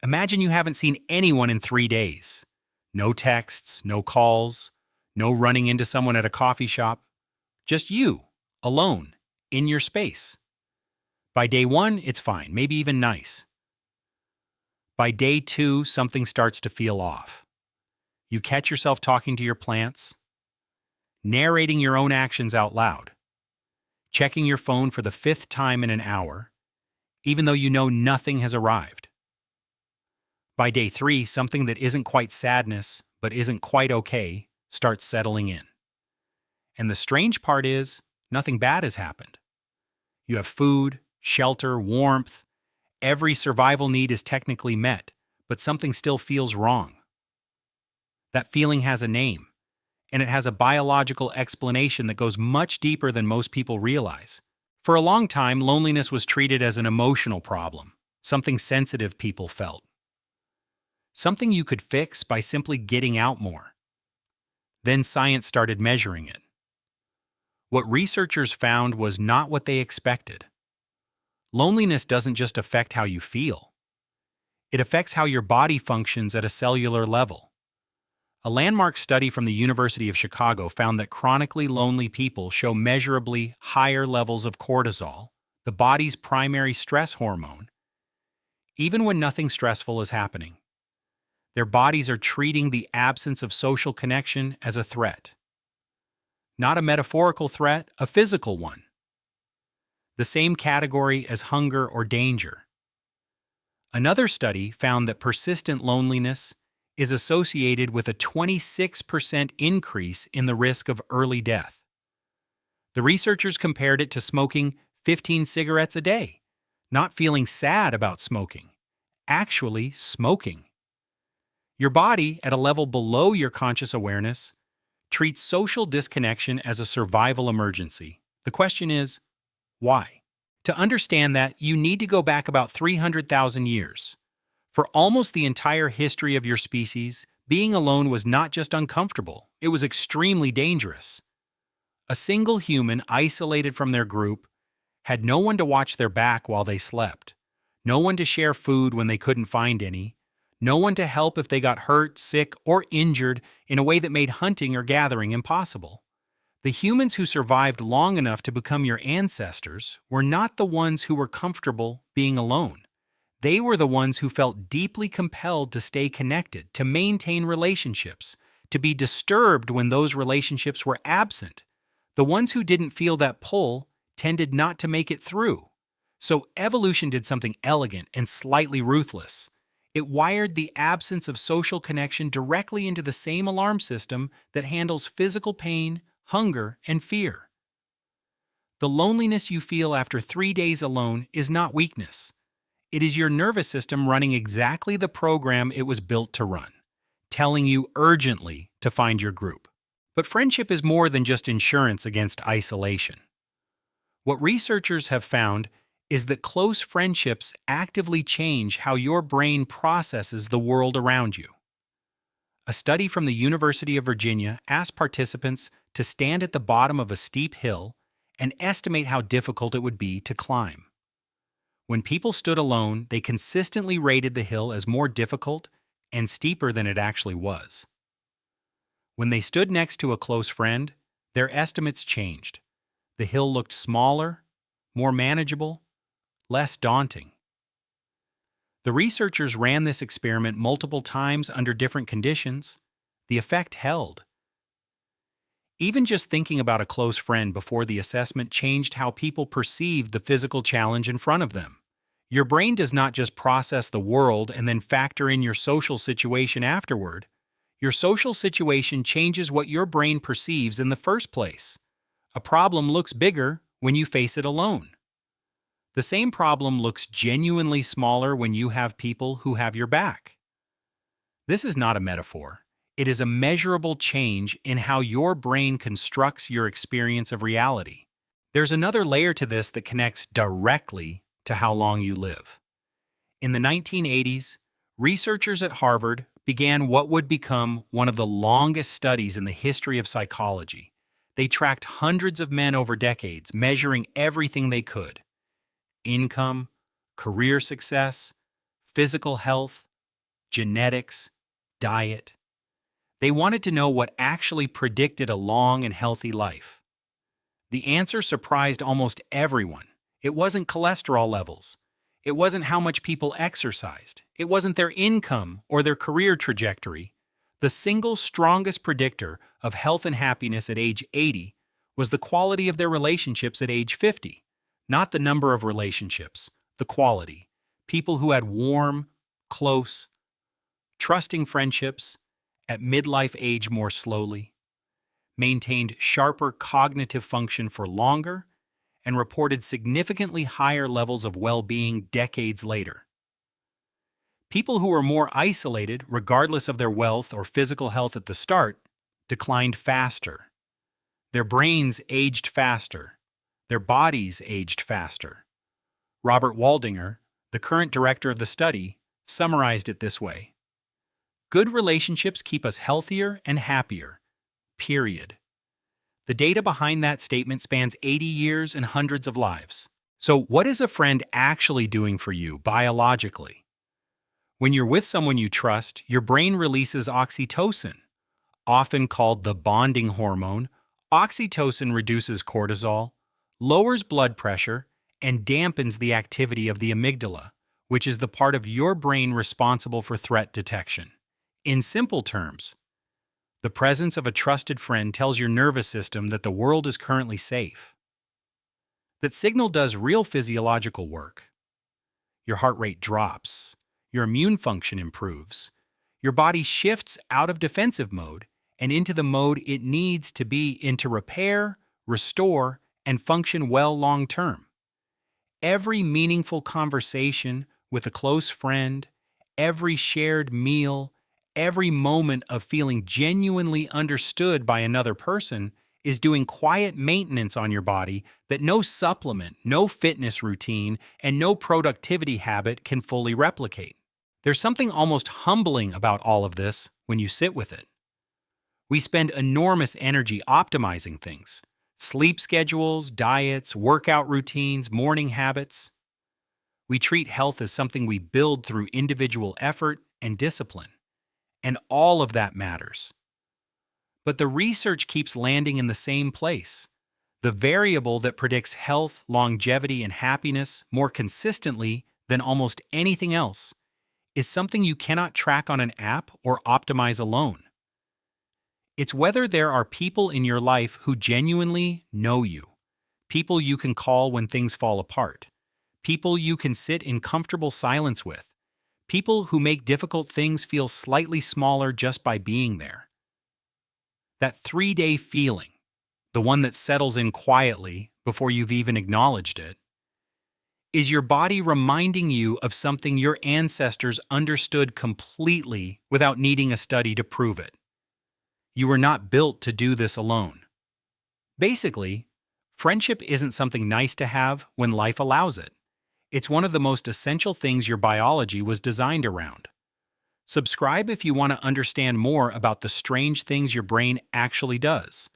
Imagine you haven't seen anyone in 3 days. No texts, no calls, no running into someone at a coffee shop. Just you, alone, in your space. By day one, it's fine, maybe even nice. By day two, something starts to feel off. You catch yourself talking to your plants, narrating your own actions out loud, checking your phone for the fifth time in an hour, even though you know nothing has arrived. By day three, something that isn't quite sadness, but isn't quite okay, starts settling in. And the strange part is, nothing bad has happened. You have food, shelter, warmth. Every survival need is technically met, but something still feels wrong. That feeling has a name, and it has a biological explanation that goes much deeper than most people realize. For a long time, loneliness was treated as an emotional problem, something sensitive people felt. Something you could fix by simply getting out more. Then science started measuring it. What researchers found was not what they expected. Loneliness doesn't just affect how you feel. It affects how your body functions at a cellular level. A landmark study from the University of Chicago found that chronically lonely people show measurably higher levels of cortisol, the body's primary stress hormone, even when nothing stressful is happening. Their bodies are treating the absence of social connection as a threat. Not a metaphorical threat, a physical one. The same category as hunger or danger. Another study found that persistent loneliness is associated with a 26% increase in the risk of early death. The researchers compared it to smoking 15 cigarettes a day, not feeling sad about smoking, actually smoking. Your body, at a level below your conscious awareness, treats social disconnection as a survival emergency. The question is, why? To understand that, you need to go back about 300,000 years. For almost the entire history of your species, being alone was not just uncomfortable, it was extremely dangerous. A single human isolated from their group had no one to watch their back while they slept, no one to share food when they couldn't find any, no one to help if they got hurt, sick, or injured in a way that made hunting or gathering impossible. The humans who survived long enough to become your ancestors were not the ones who were comfortable being alone. They were the ones who felt deeply compelled to stay connected, to maintain relationships, to be disturbed when those relationships were absent. The ones who didn't feel that pull tended not to make it through. So evolution did something elegant and slightly ruthless. It wired the absence of social connection directly into the same alarm system that handles physical pain, hunger, and fear. The loneliness you feel after 3 days alone is not weakness. It is your nervous system running exactly the program it was built to run, telling you urgently to find your group. But friendship is more than just insurance against isolation. What researchers have found is that close friendships actively change how your brain processes the world around you. A study from the University of Virginia asked participants to stand at the bottom of a steep hill and estimate how difficult it would be to climb. When people stood alone, they consistently rated the hill as more difficult and steeper than it actually was. When they stood next to a close friend, their estimates changed. The hill looked smaller, more manageable, less daunting. The researchers ran this experiment multiple times under different conditions. The effect held. Even just thinking about a close friend before the assessment changed how people perceived the physical challenge in front of them. Your brain does not just process the world and then factor in your social situation afterward. Your social situation changes what your brain perceives in the first place. A problem looks bigger when you face it alone. The same problem looks genuinely smaller when you have people who have your back. This is not a metaphor. It is a measurable change in how your brain constructs your experience of reality. There's another layer to this that connects directly to how long you live. In the 1980s, researchers at Harvard began what would become one of the longest studies in the history of psychology. They tracked hundreds of men over decades, measuring everything they could: income, career success, physical health, genetics, diet. They wanted to know what actually predicted a long and healthy life. The answer surprised almost everyone. It wasn't cholesterol levels. It wasn't how much people exercised. It wasn't their income or their career trajectory. The single strongest predictor of health and happiness at age 80 was the quality of their relationships at age 50. Not the number of relationships, the quality. People who had warm, close, trusting friendships at midlife age more slowly, maintained sharper cognitive function for longer, and reported significantly higher levels of well-being decades later. People who were more isolated, regardless of their wealth or physical health at the start, declined faster. Their brains aged faster. Their bodies aged faster. Robert Waldinger, the current director of the study, summarized it this way: "Good relationships keep us healthier and happier. Period." The data behind that statement spans 80 years and hundreds of lives. So, what is a friend actually doing for you biologically? When you're with someone you trust, your brain releases oxytocin, often called the bonding hormone. Oxytocin reduces cortisol, lowers blood pressure, and dampens the activity of the amygdala, which is the part of your brain responsible for threat detection. In simple terms, the presence of a trusted friend tells your nervous system that the world is currently safe. That signal does real physiological work. Your heart rate drops, your immune function improves, your body shifts out of defensive mode and into the mode it needs to be in to repair, restore, and function well long term. Every meaningful conversation with a close friend, every shared meal, every moment of feeling genuinely understood by another person is doing quiet maintenance on your body that no supplement, no fitness routine, and no productivity habit can fully replicate. There's something almost humbling about all of this when you sit with it. We spend enormous energy optimizing things: sleep schedules, diets, workout routines, morning habits. We treat health as something we build through individual effort and discipline. And all of that matters. But the research keeps landing in the same place. The variable that predicts health, longevity, and happiness more consistently than almost anything else is something you cannot track on an app or optimize alone. It's whether there are people in your life who genuinely know you, people you can call when things fall apart, people you can sit in comfortable silence with, people who make difficult things feel slightly smaller just by being there. That 3-day feeling, the one that settles in quietly before you've even acknowledged it, is your body reminding you of something your ancestors understood completely without needing a study to prove it. You were not built to do this alone. Basically, friendship isn't something nice to have when life allows it. It's one of the most essential things your biology was designed around. Subscribe if you want to understand more about the strange things your brain actually does.